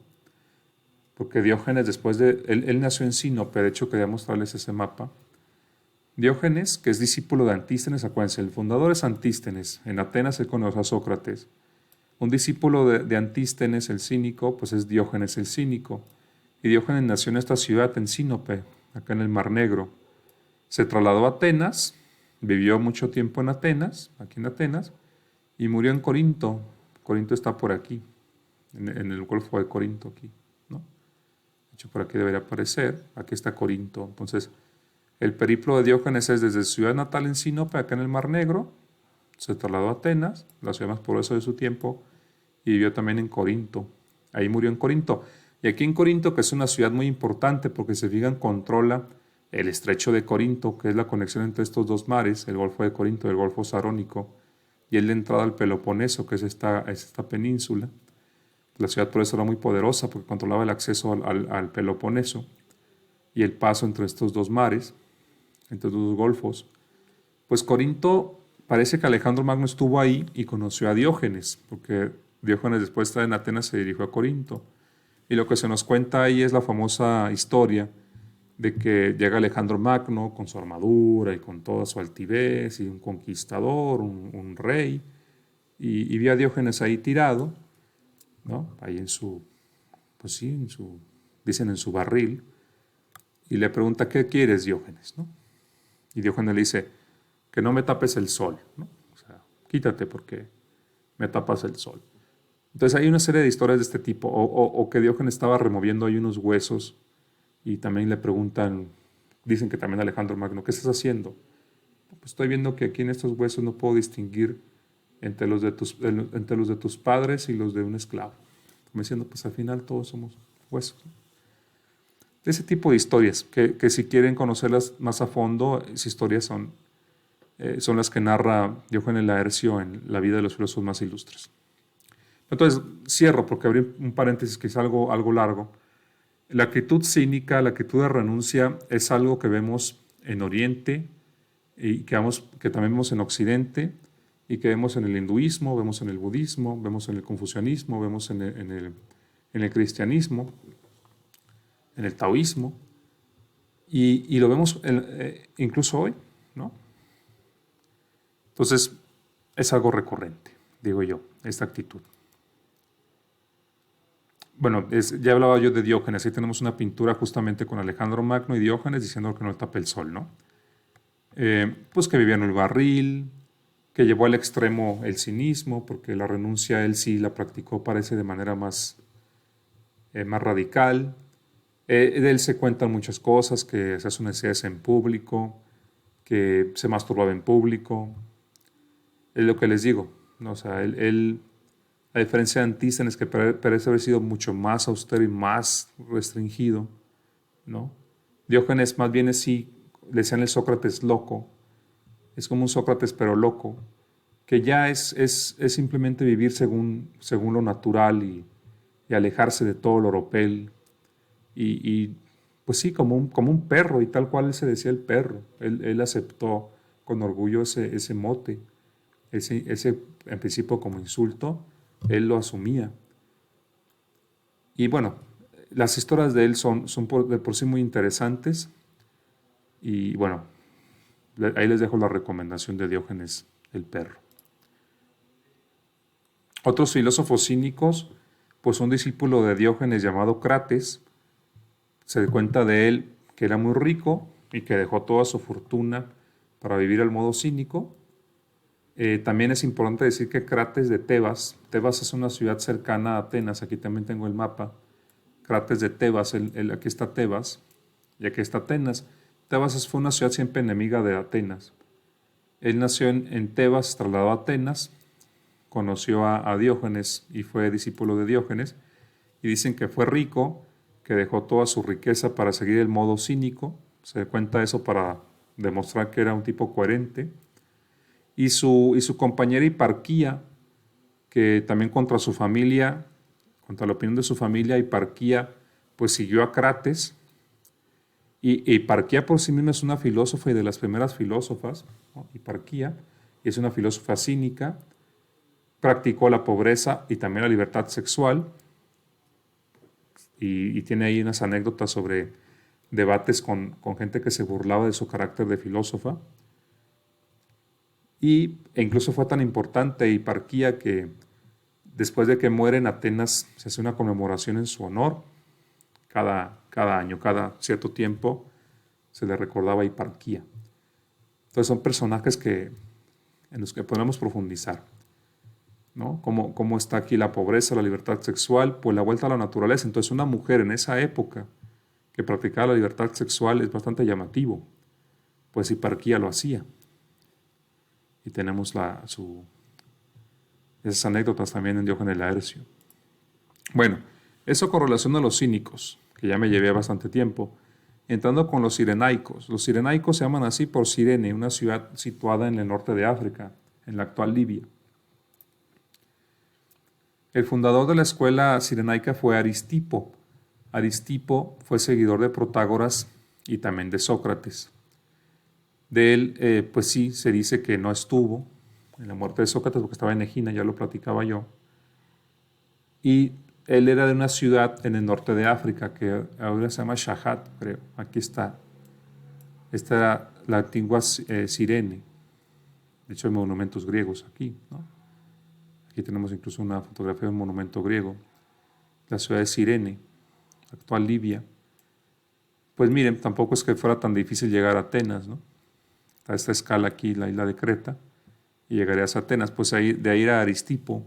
Porque Diógenes, él nació en Sinope, de hecho quería mostrarles ese mapa. Diógenes, que es discípulo de Antístenes, acuérdense, el fundador es Antístenes. En Atenas él conoció a Sócrates. Un discípulo de Antístenes, el cínico, pues es Diógenes el cínico. Y Diógenes nació en esta ciudad, en Sinope, acá en el Mar Negro. Se trasladó a Atenas, vivió mucho tiempo en Atenas, aquí en Atenas, y murió en Corinto. Corinto está por aquí, en el Golfo de Corinto, aquí, ¿no? De hecho, por aquí debería aparecer. Aquí está Corinto. Entonces, el periplo de Diógenes es desde su ciudad natal en Sinope, acá en el Mar Negro, se trasladó a Atenas, la ciudad más poderosa de su tiempo, y vivió también en Corinto. Ahí murió en Corinto. Y aquí en Corinto, que es una ciudad muy importante porque se fijan, controla el estrecho de Corinto, que es la conexión entre estos dos mares, el Golfo de Corinto y el Golfo Sarónico, y es la entrada al Peloponeso, que es esta península. La ciudad por eso era muy poderosa, porque controlaba el acceso al Peloponeso y el paso entre estos dos mares, entre estos dos golfos. Pues Corinto, parece que Alejandro Magno estuvo ahí y conoció a Diógenes, porque Diógenes, después de estar en Atenas, se dirigió a Corinto. Y lo que se nos cuenta ahí es la famosa historia de que llega Alejandro Magno con su armadura y con toda su altivez, y un conquistador, un rey, y vi a Diógenes ahí tirado, ¿no? Ahí pues sí, dicen en su barril, y le pregunta: ¿qué quieres, Diógenes? ¿No? Y Diógenes le dice: que no me tapes el sol, ¿no? O sea, quítate porque me tapas el sol. Entonces hay una serie de historias de este tipo, o que Diógenes estaba removiendo ahí unos huesos, y también le preguntan, dicen que también Alejandro Magno: ¿qué estás haciendo? Pues estoy viendo que aquí en estos huesos no puedo distinguir entre los de tus padres y los de un esclavo. Como diciendo, pues al final todos somos huesos. De ese tipo de historias, que si quieren conocerlas más a fondo, esas historias son las que narra Diógenes Laercio en La vida de los filósofos más ilustres. Entonces, cierro porque abrí un paréntesis que es algo largo. La actitud cínica, la actitud de renuncia, es algo que vemos en Oriente y que también vemos en Occidente, y que vemos en el hinduismo, vemos en el budismo, vemos en el confucianismo, vemos en el cristianismo, en el taoísmo, y lo vemos incluso hoy, ¿no? Entonces, es algo recurrente, digo yo, esta actitud. Bueno, ya hablaba yo de Diógenes. Ahí tenemos una pintura justamente con Alejandro Magno y Diógenes diciendo que no le tape el sol, ¿no? Pues que vivía en el barril, que llevó al extremo el cinismo, porque la renuncia él sí la practicó, parece, de manera más radical. De él se cuentan muchas cosas, que hacía sus necesidades en público, que se masturbaba en público. Es lo que les digo, ¿no? O sea, a diferencia de Antístenes, que parece haber sido mucho más austero y más restringido, ¿no? Diógenes más bien sí, le decían el Sócrates loco, es como un Sócrates pero loco, que ya es simplemente vivir según lo natural y alejarse de todo lo oropel y pues sí, como un perro, y tal cual él se decía el perro. Él aceptó con orgullo ese mote, ese en principio como insulto, él lo asumía. Y bueno, las historias de él son de por sí muy interesantes. Y bueno, ahí les dejo la recomendación de Diógenes el perro. Otros filósofos cínicos, pues un discípulo de Diógenes llamado Crates, se cuenta de él que era muy rico y que dejó toda su fortuna para vivir al modo cínico. También es importante decir que Crates de Tebas es una ciudad cercana a Atenas, aquí también tengo el mapa. Crates de Tebas, aquí está Tebas y aquí está Atenas. Tebas fue una ciudad siempre enemiga de Atenas. Él nació en Tebas, se trasladó a Atenas, conoció a Diógenes y fue discípulo de Diógenes, y dicen que fue rico, que dejó toda su riqueza para seguir el modo cínico. Se cuenta eso para demostrar que era un tipo coherente. Y su compañera Hiparquía, que también contra su familia, contra la opinión de su familia, Hiparquía pues siguió a Crates. Y Hiparquía por sí misma es una filósofa y de las primeras filósofas, ¿no? Hiparquía, y es una filósofa cínica, practicó la pobreza y también la libertad sexual, y tiene ahí unas anécdotas sobre debates con gente que se burlaba de su carácter de filósofa. E incluso fue tan importante Hiparquía que después de que muere en Atenas se hace una conmemoración en su honor. Cada año, cada cierto tiempo, se le recordaba a Hiparquía. Entonces son personajes en los que podemos profundizar, ¿no? ¿Cómo está aquí la pobreza, la libertad sexual? Pues la vuelta a la naturaleza. Entonces una mujer en esa época que practicaba la libertad sexual es bastante llamativo, pues Hiparquía lo hacía. Y tenemos esas anécdotas también en Diógenes Laercio. Bueno, eso con relación a los cínicos, que ya me llevé bastante tiempo. Entrando con los cirenaicos. Los cirenaicos se llaman así por Cirene, una ciudad situada en el norte de África, en la actual Libia. El fundador de la escuela cirenaica fue Aristipo. Aristipo fue seguidor de Protágoras y también de Sócrates. De él, pues sí, se dice que no estuvo en la muerte de Sócrates porque estaba en Egina, ya lo platicaba yo. Y él era de una ciudad en el norte de África que ahora se llama Shahat, creo. Aquí está. Esta era la antigua Cirene. De hecho, hay monumentos griegos aquí, ¿no? Aquí tenemos incluso una fotografía de un monumento griego. La ciudad de Cirene, actual Libia. Pues miren, tampoco es que fuera tan difícil llegar a Atenas, ¿no? Está esta escala aquí, la isla de Creta, y llegarías a Atenas. Pues de ahí era Aristipo.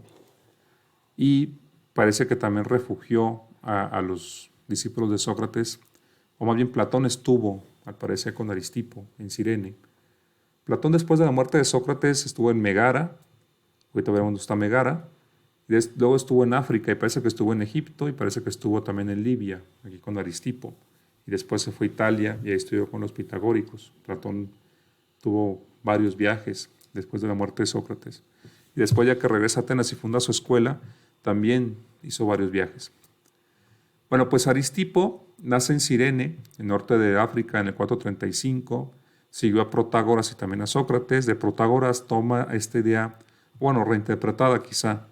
Y parece que también refugió a los discípulos de Sócrates, o más bien Platón estuvo, al parecer, con Aristipo en Cirene. Platón, después de la muerte de Sócrates, estuvo en Megara. Ahorita veremos dónde está Megara. Luego estuvo en África y parece que estuvo en Egipto y parece que estuvo también en Libia, aquí con Aristipo. Y después se fue a Italia y ahí estudió con los pitagóricos. Platón tuvo varios viajes después de la muerte de Sócrates. Y después, ya que regresa a Atenas y funda su escuela, también hizo varios viajes. Bueno, pues Aristipo nace en Cirene, en el norte de África, en el 435. Siguió a Protágoras y también a Sócrates. De Protágoras toma esta idea, bueno, reinterpretada quizá,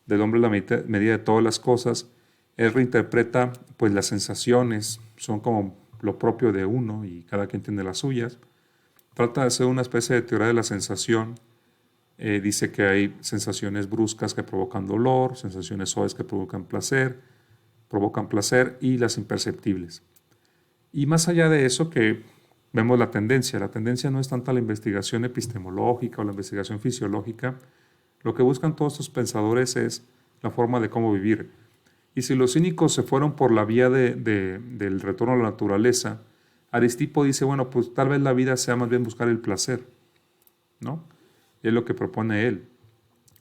del hombre la medida de todas las cosas. Él reinterpreta pues las sensaciones, son como lo propio de uno y cada quien tiene las suyas. Trata de hacer una especie de teoría de la sensación. Dice que hay sensaciones bruscas que provocan dolor, sensaciones suaves que provocan placer y las imperceptibles. Y más allá de eso, que vemos la tendencia. La tendencia no es tanta la investigación epistemológica o la investigación fisiológica. Lo que buscan todos estos pensadores es la forma de cómo vivir. Y si los cínicos se fueron por la vía del retorno a la naturaleza, Aristipo dice, bueno, pues tal vez la vida sea más bien buscar el placer, ¿no? Y es lo que propone él,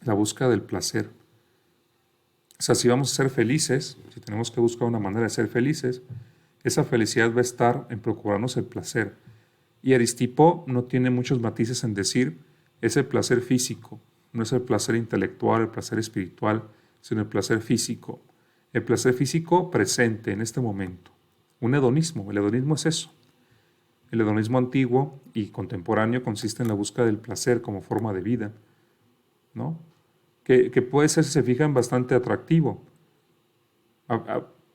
la búsqueda del placer. O sea, si vamos a ser felices, si tenemos que buscar una manera de ser felices, esa felicidad va a estar en procurarnos el placer. Y Aristipo no tiene muchos matices en decir, es el placer físico, no es el placer intelectual, el placer espiritual, sino el placer físico. El placer físico presente en este momento. Un hedonismo, el hedonismo es eso. El hedonismo antiguo y contemporáneo consiste en la búsqueda del placer como forma de vida, ¿no? Que puede ser, si se fijan, bastante atractivo.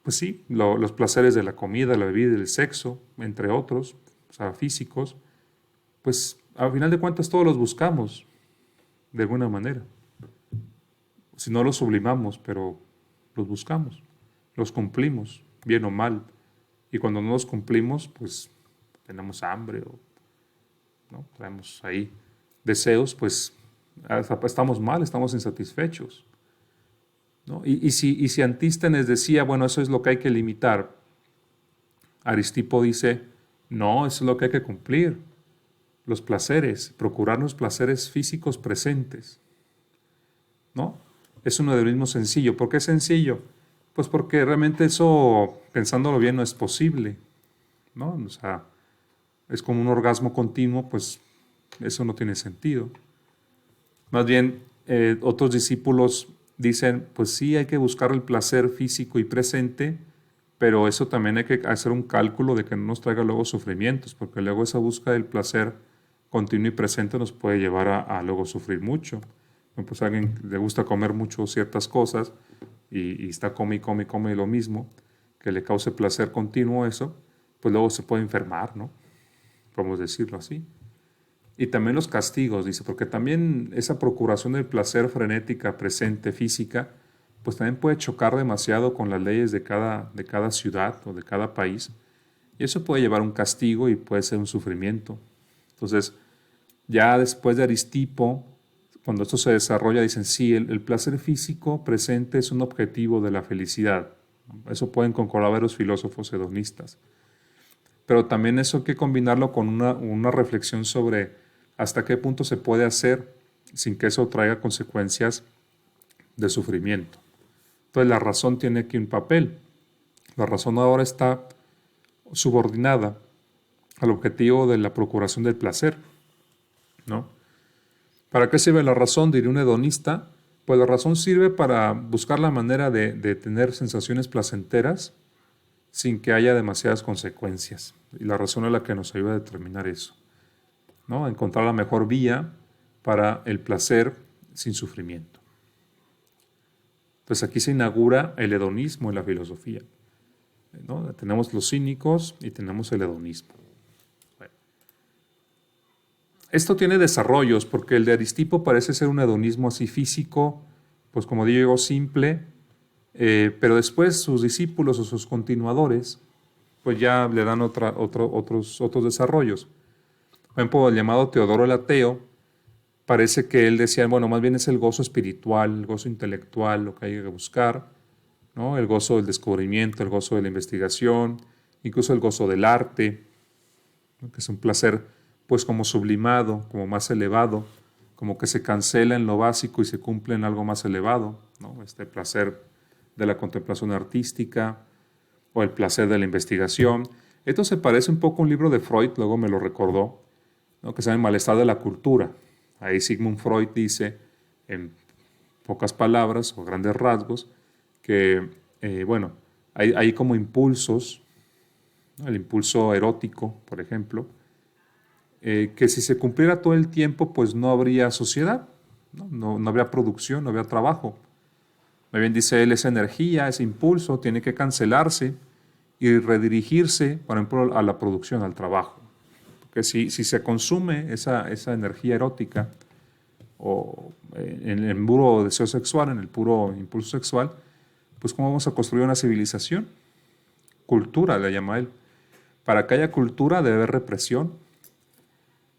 Pues sí, los placeres de la comida, la bebida y el sexo, entre otros, o sea, físicos, pues al final de cuentas todos los buscamos de alguna manera. Si no los sublimamos, pero los buscamos, los cumplimos, bien o mal. Y cuando no los cumplimos, pues tenemos hambre o ¿no? Traemos ahí deseos, pues estamos mal, estamos insatisfechos, ¿no? Y si Antístenes decía, bueno, eso es lo que hay que limitar, Aristipo dice, no, eso es lo que hay que cumplir, los placeres, procurarnos placeres físicos presentes, ¿no? Es un hedonismo sencillo. ¿Por qué sencillo? Pues porque realmente eso, pensándolo bien, no es posible, ¿no? O sea, es como un orgasmo continuo, pues eso no tiene sentido. Más bien, otros discípulos dicen, pues sí, hay que buscar el placer físico y presente, pero eso también hay que hacer un cálculo de que no nos traiga luego sufrimientos, porque luego esa búsqueda del placer continuo y presente nos puede llevar a luego sufrir mucho. Pues a alguien le gusta comer mucho ciertas cosas y está come y come y come lo mismo, que le cause placer continuo eso, pues luego se puede enfermar, ¿no? Podemos decirlo así. Y también los castigos, dice, porque también esa procuración del placer frenética, presente, física, pues también puede chocar demasiado con las leyes de cada ciudad o de cada país. Y eso puede llevar a un castigo y puede ser un sufrimiento. Entonces, ya después de Aristipo, cuando esto se desarrolla, dicen, sí, el placer físico presente es un objetivo de la felicidad. Eso pueden concordar varios filósofos hedonistas. Pero también eso hay que combinarlo con una reflexión sobre hasta qué punto se puede hacer sin que eso traiga consecuencias de sufrimiento. Entonces la razón tiene aquí un papel. La razón ahora está subordinada al objetivo de la procuración del placer, ¿no? ¿Para qué sirve la razón? Diría un hedonista. Pues la razón sirve para buscar la manera de tener sensaciones placenteras sin que haya demasiadas consecuencias. Y la razón es la que nos ayuda a determinar eso, ¿no? Encontrar la mejor vía para el placer sin sufrimiento. Pues aquí se inaugura el hedonismo en la filosofía, ¿no? Tenemos los cínicos y tenemos el hedonismo. Bueno. Esto tiene desarrollos porque el de Aristipo parece ser un hedonismo así físico, pues como digo, simple, pero después sus discípulos o sus continuadores pues ya le dan otros desarrollos. Por ejemplo, el llamado Teodoro el Ateo, parece que él decía, bueno, más bien es el gozo espiritual, el gozo intelectual, lo que hay que buscar, ¿no? El gozo del descubrimiento, el gozo de la investigación, incluso el gozo del arte, ¿no? Que es un placer pues como sublimado, como más elevado, como que se cancela en lo básico y se cumple en algo más elevado, ¿no? Este placer de la contemplación artística o el placer de la investigación. Esto se parece un poco a un libro de Freud, luego me lo recordó, ¿no? Que se llama El malestar de la cultura. Ahí Sigmund Freud dice, en pocas palabras o grandes rasgos, que, bueno, hay como impulsos, ¿no? El impulso erótico, por ejemplo, que si se cumpliera todo el tiempo, pues no habría sociedad, ¿no? No habría producción, no habría trabajo. Muy bien dice él, esa energía, ese impulso tiene que cancelarse y redirigirse, por ejemplo, a la producción, al trabajo. Porque si se consume esa energía erótica o en el puro deseo sexual, en el puro impulso sexual, pues ¿cómo vamos a construir una civilización? Cultura, le llama él. para que haya cultura debe haber represión.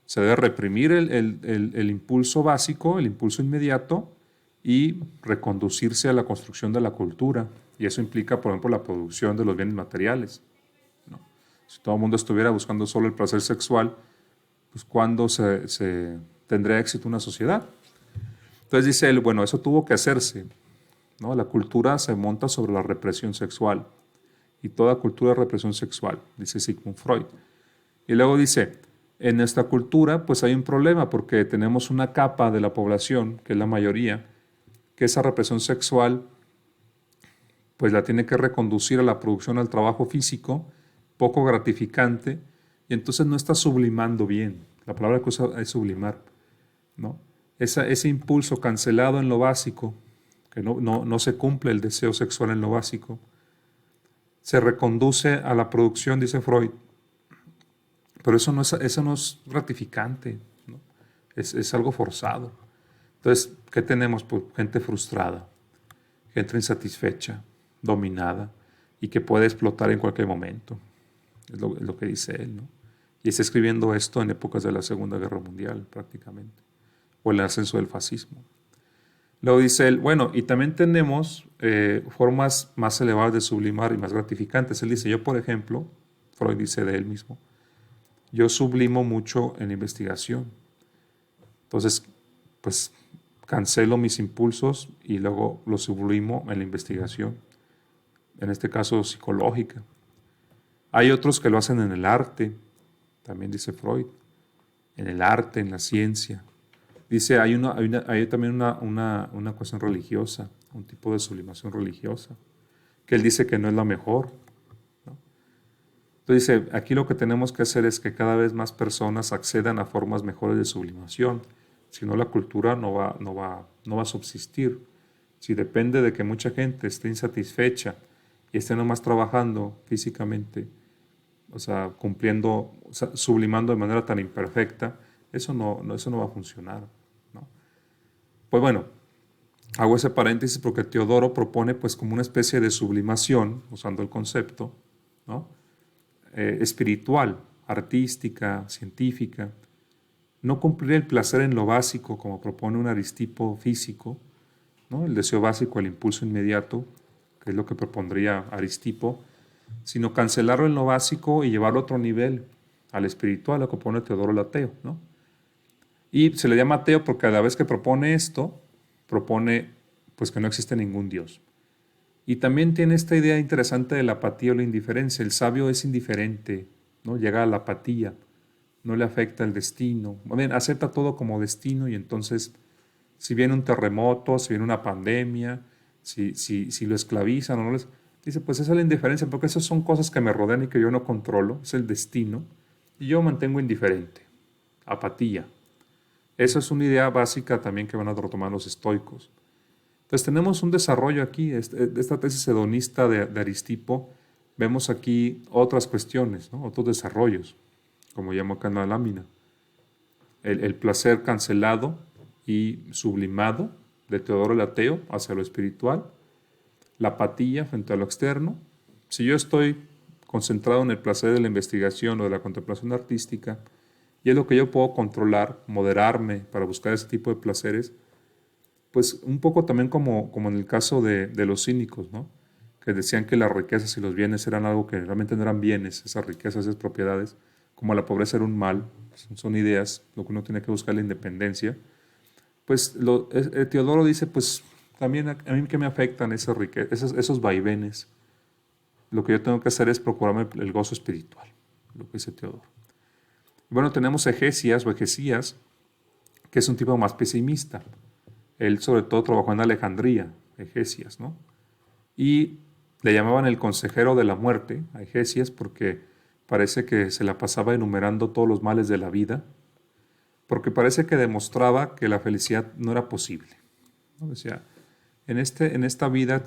Se debe reprimir el impulso básico, el impulso inmediato, y reconducirse a la construcción de la cultura. Y eso implica, por ejemplo, la producción de los bienes materiales, ¿no? Si todo el mundo estuviera buscando solo el placer sexual, pues ¿cuándo se tendría éxito una sociedad? Entonces dice él, bueno, eso tuvo que hacerse, ¿no? La cultura se monta sobre la represión sexual, y toda cultura es represión sexual, dice Sigmund Freud. Y luego dice, en nuestra cultura pues hay un problema porque tenemos una capa de la población, que es la mayoría, que esa represión sexual pues la tiene que reconducir a la producción, al trabajo físico, poco gratificante, y entonces no está sublimando bien. La palabra que usa es sublimar, ¿no? Ese impulso cancelado en lo básico, que no se cumple el deseo sexual en lo básico, se reconduce a la producción, dice Freud, pero eso no es gratificante, ¿no? Es algo forzado. Entonces, ¿qué tenemos? Pues gente frustrada, gente insatisfecha, dominada, y que puede explotar en cualquier momento. Es lo que dice él, ¿no? Y está escribiendo esto en épocas de la Segunda Guerra Mundial, prácticamente, o el ascenso del fascismo. Luego dice él, bueno, y también tenemos formas más elevadas de sublimar y más gratificantes. Él dice, yo por ejemplo, Freud dice de él mismo, yo sublimo mucho en la investigación. Entonces, pues cancelo mis impulsos y luego los sublimo en la investigación, en este caso psicológica. Hay otros que lo hacen en el arte, también dice Freud, en el arte, en la ciencia. Dice, hay también una cuestión religiosa, un tipo de sublimación religiosa, que él dice que no es la mejor, ¿no? Entonces dice, aquí lo que tenemos que hacer es que cada vez más personas accedan a formas mejores de sublimación. Si no, la cultura no va a subsistir. Si depende de que mucha gente esté insatisfecha y esté nomás trabajando físicamente, o sea, cumpliendo, o sea, sublimando de manera tan imperfecta, eso no va a funcionar, ¿no? Pues bueno, hago ese paréntesis porque Teodoro propone pues como una especie de sublimación, usando el concepto, ¿no? Espiritual, artística, científica. No cumplir el placer en lo básico, como propone un Aristipo físico, ¿no? El deseo básico, el impulso inmediato, que es lo que propondría Aristipo, sino cancelarlo en lo básico y llevarlo a otro nivel, al espiritual, lo que propone Teodoro el ateo, ¿no? Y se le llama ateo porque a la vez que propone esto, propone pues que no existe ningún Dios. Y también tiene esta idea interesante de la apatía o la indiferencia. El sabio es indiferente, ¿no? Llega a la apatía, no le afecta el destino. Bien, acepta todo como destino y entonces si viene un terremoto, si viene una pandemia, si lo esclavizan o no les... Dice, pues esa es la indiferencia, porque esas son cosas que me rodean y que yo no controlo, es el destino, y yo mantengo indiferente, apatía. Esa es una idea básica también que van a retomar los estoicos. Entonces tenemos un desarrollo aquí, de esta tesis hedonista de Aristipo, vemos aquí otras cuestiones, ¿no? Otros desarrollos, como llamo acá en la lámina. El placer cancelado y sublimado de Teodoro el Ateo hacia lo espiritual, la apatía frente a lo externo. Si yo estoy concentrado en el placer de la investigación o de la contemplación artística, y es lo que yo puedo controlar, moderarme para buscar ese tipo de placeres, pues un poco también como en el caso de los cínicos, ¿no? Que decían que las riquezas y los bienes eran algo que realmente no eran bienes, esas riquezas, esas propiedades, como la pobreza era un mal, son ideas, lo que uno tiene que buscar la independencia. Pues Teodoro dice, pues también a mí que me afectan esas riquezas, esos vaivenes. Lo que yo tengo que hacer es procurarme el gozo espiritual, lo que dice Teodoro. Bueno, tenemos Egesias o Egesías, que es un tipo más pesimista. Él sobre todo trabajó en Alejandría, Egesias, ¿no? Y le llamaban el consejero de la muerte a Egesias porque parece que se la pasaba enumerando todos los males de la vida, porque parece que demostraba que la felicidad no era posible, ¿no? Decía, en esta vida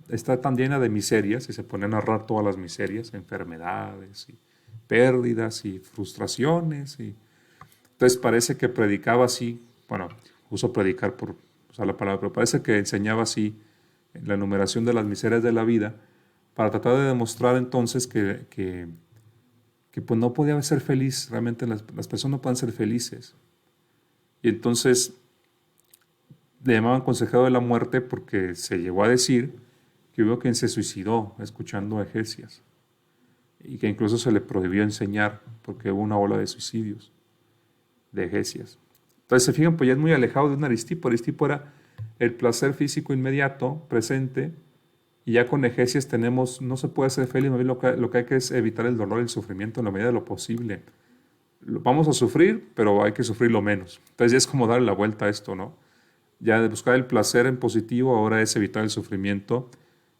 está tan llena de miserias, y se pone a narrar todas las miserias, enfermedades, y pérdidas y frustraciones. Entonces parece que predicaba así, bueno, uso predicar por usar la palabra, pero parece que enseñaba así en la enumeración de las miserias de la vida para tratar de demostrar entonces que que pues no podía ser feliz, realmente las personas no pueden ser felices. Y entonces le llamaban consejero de la muerte porque se llegó a decir que hubo quien se suicidó escuchando a Hesias y que incluso se le prohibió enseñar porque hubo una ola de suicidios de Hesias. Entonces se fijan, pues ya es muy alejado de un Aristipo. Aristipo era el placer físico inmediato, presente, y ya con Hesias tenemos, no se puede ser feliz, más bien lo que hay que es evitar el dolor y el sufrimiento en la medida de lo posible. Vamos a sufrir, pero hay que sufrir lo menos. Entonces ya es como darle la vuelta a esto, ¿no? Ya de buscar el placer en positivo, ahora es evitar el sufrimiento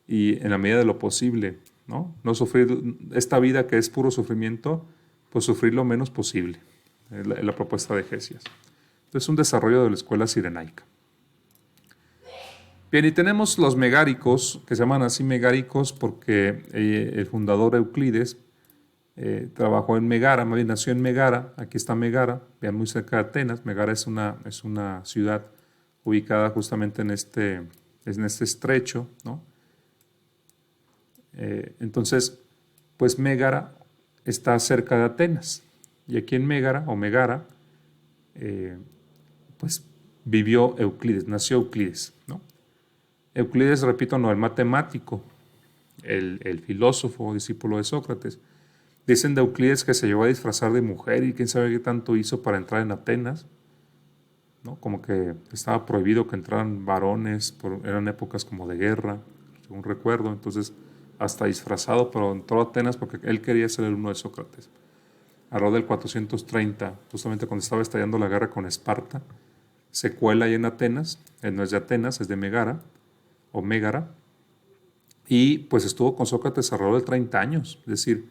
y en la medida de lo posible, ¿no? No sufrir esta vida que es puro sufrimiento, pues sufrir lo menos posible. Es la propuesta de Hesias. Entonces, un desarrollo de la escuela cirenaica. Bien, y tenemos los megáricos, que se llaman así megáricos porque el fundador Euclides trabajó en Megara, más bien nació en Megara. Aquí está Megara, vean, muy cerca de Atenas. Megara es una ciudad ubicada justamente en este estrecho, ¿no? Entonces, pues Megara está cerca de Atenas. Y aquí en Megara, o Megara, pues vivió Euclides, nació Euclides, ¿no? Euclides, repito, no el matemático, el filósofo, discípulo de Sócrates. Dicen de Euclides que se llevó a disfrazar de mujer y quién sabe qué tanto hizo para entrar en Atenas, ¿no? Como que estaba prohibido que entraran varones, eran épocas como de guerra, según recuerdo, entonces hasta disfrazado, pero entró a Atenas porque él quería ser el alumno de Sócrates. Alrededor del 430, justamente cuando estaba estallando la guerra con Esparta, se cuela ahí en Atenas, no es de Atenas, es de Megara, o Megara, y pues estuvo con Sócrates alrededor de 30 años, es decir,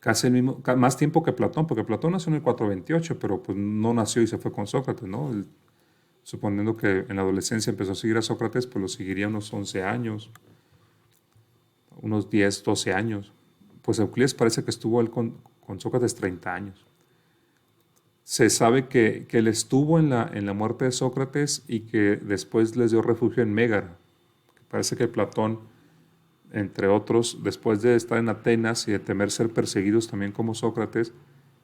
casi el mismo, más tiempo que Platón, porque Platón nació en el 428, pero pues no nació y se fue con Sócrates, ¿no? Suponiendo que en la adolescencia empezó a seguir a Sócrates, pues lo seguiría unos 11 años, unos 10, 12 años. Pues Euclides parece que estuvo él con Sócrates 30 años. Se sabe que él estuvo en la muerte de Sócrates y que después les dio refugio en Mégara. Parece que Platón, entre otros, después de estar en Atenas y de temer ser perseguidos también como Sócrates,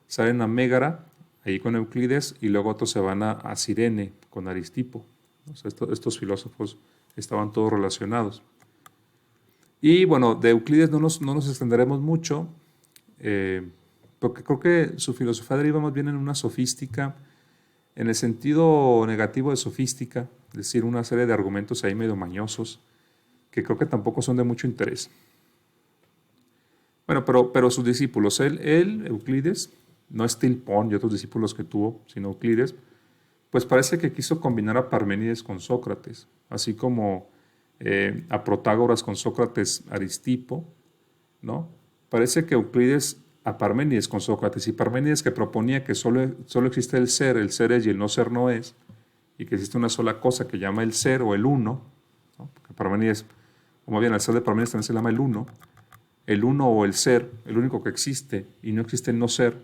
salen a Mégara, ahí con Euclides, y luego otros se van a Cirene con Aristipo. O sea, estos filósofos estaban todos relacionados. Y bueno, de Euclides no nos extenderemos mucho, porque creo que su filosofía deriva más bien en una sofística, en el sentido negativo de sofística, es decir, una serie de argumentos ahí medio mañosos, que creo que tampoco son de mucho interés. Bueno, pero sus discípulos, Euclides, no es Tilpón y otros discípulos que tuvo, sino Euclides, pues parece que quiso combinar a Parménides con Sócrates, así como a Protágoras con Sócrates, Aristipo, ¿no? Parece que Euclides a Parménides con Sócrates, y Parménides que proponía que solo existe el ser es y el no ser no es, y que existe una sola cosa que llama el ser o el uno, ¿no? Porque Parménides, como bien, el ser de Parménides también se llama el uno o el ser, el único que existe, y no existe el no ser,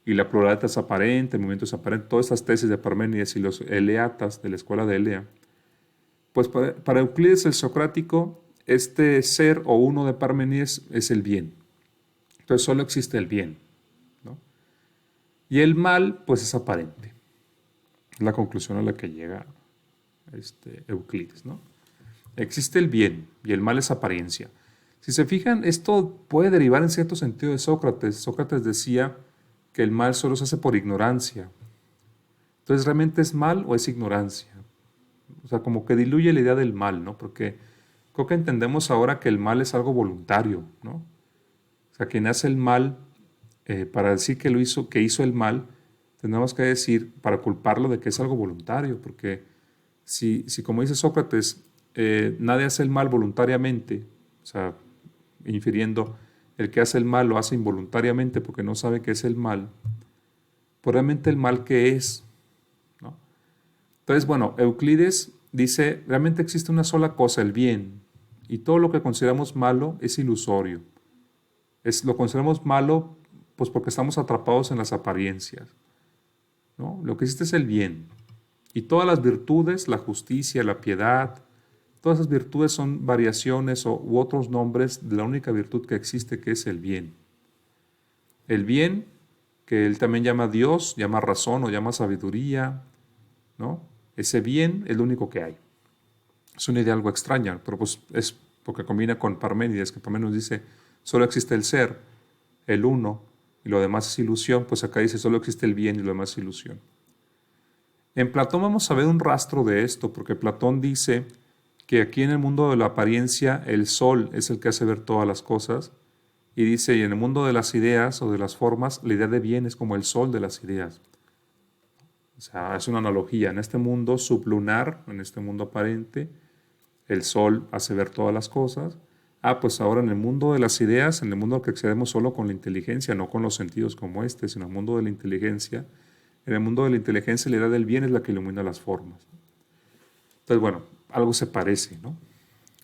y la pluralidad es aparente, el movimiento es aparente, todas estas tesis de Parménides y los eleatas de la escuela de Elea, pues para Euclides el socrático, este ser o uno de Parménides es el bien. Entonces solo existe el bien, ¿no? Y el mal, pues es aparente. Es la conclusión a la que llega Euclides, ¿no? Existe el bien y el mal es apariencia. Si se fijan, esto puede derivar en cierto sentido de Sócrates. Sócrates decía que el mal solo se hace por ignorancia. Entonces, ¿realmente es mal o es ignorancia? O sea, como que diluye la idea del mal, ¿no? Porque creo que entendemos ahora que el mal es algo voluntario, ¿no? O sea, quien hace el mal, para decir que hizo el mal, tendríamos que decir, para culparlo de que es algo voluntario, porque si como dice Sócrates, nadie hace el mal voluntariamente, o sea, infiriendo el que hace el mal lo hace involuntariamente porque no sabe qué es el mal, pues realmente el mal qué es, ¿no? Entonces, bueno, Euclides dice, realmente existe una sola cosa, el bien, y todo lo que consideramos malo es ilusorio. Lo consideramos malo pues porque estamos atrapados en las apariencias, ¿no? Lo que existe es el bien. Y todas las virtudes, la justicia, la piedad, todas esas virtudes son variaciones u otros nombres de la única virtud que existe, que es el bien. el bien, que él también llama Dios, llama razón o llama sabiduría, ¿no? Ese bien es lo único que hay. Es una idea algo extraña, pero pues es porque combina con Parménides, que Parménides dice, solo existe el ser, el uno, y lo demás es ilusión, pues acá dice, solo existe el bien y lo demás es ilusión. En Platón vamos a ver un rastro de esto, porque Platón dice que aquí en el mundo de la apariencia el sol es el que hace ver todas las cosas, y dice, y en el mundo de las ideas o de las formas, la idea de bien es como el sol de las ideas. O sea, es una analogía. En este mundo sublunar, en este mundo aparente, el sol hace ver todas las cosas. Ah, pues ahora en el mundo de las ideas, en el mundo al que accedemos solo con la inteligencia, no con los sentidos como este, sino en el mundo de la inteligencia, en el mundo de la inteligencia la idea del bien es la que ilumina las formas. Entonces, bueno, algo se parece, ¿no?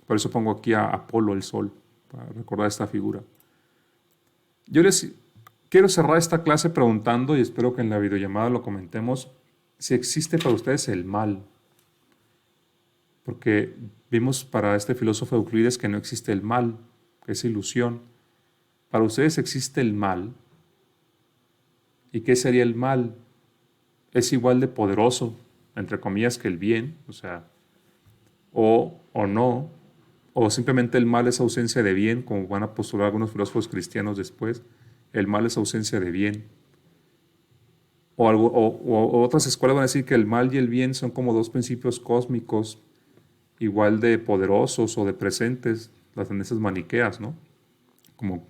Por eso pongo aquí a Apolo, el sol, para recordar esta figura. Yo les quiero cerrar esta clase preguntando, y espero que en la videollamada lo comentemos, si existe para ustedes el mal. Porque vimos para este filósofo Euclides que no existe el mal, que es ilusión. Para ustedes existe el mal. ¿Y qué sería el mal? Es igual de poderoso, entre comillas, que el bien, o sea, o no, o simplemente el mal es ausencia de bien, como van a postular algunos filósofos cristianos después, el mal es ausencia de bien. O otras escuelas van a decir que el mal y el bien son como dos principios cósmicos igual de poderosos o de presentes, las tendencias maniqueas, ¿no? Como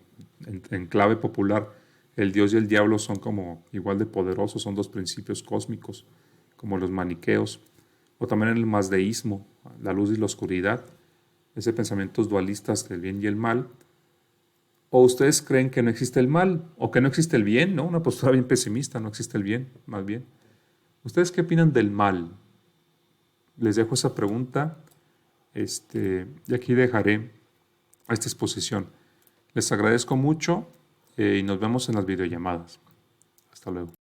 en clave popular, el Dios y el diablo son como igual de poderosos, son dos principios cósmicos, como los maniqueos, o también en el masdeísmo, la luz y la oscuridad, ese pensamientos dualistas del bien y el mal. ¿O ustedes creen que no existe el mal o que no existe el bien, ¿no? Una postura bien pesimista, no existe el bien, más bien. ¿Ustedes qué opinan del mal? Les dejo esa pregunta. Y aquí dejaré esta exposición. Les agradezco mucho y nos vemos en las videollamadas. Hasta luego.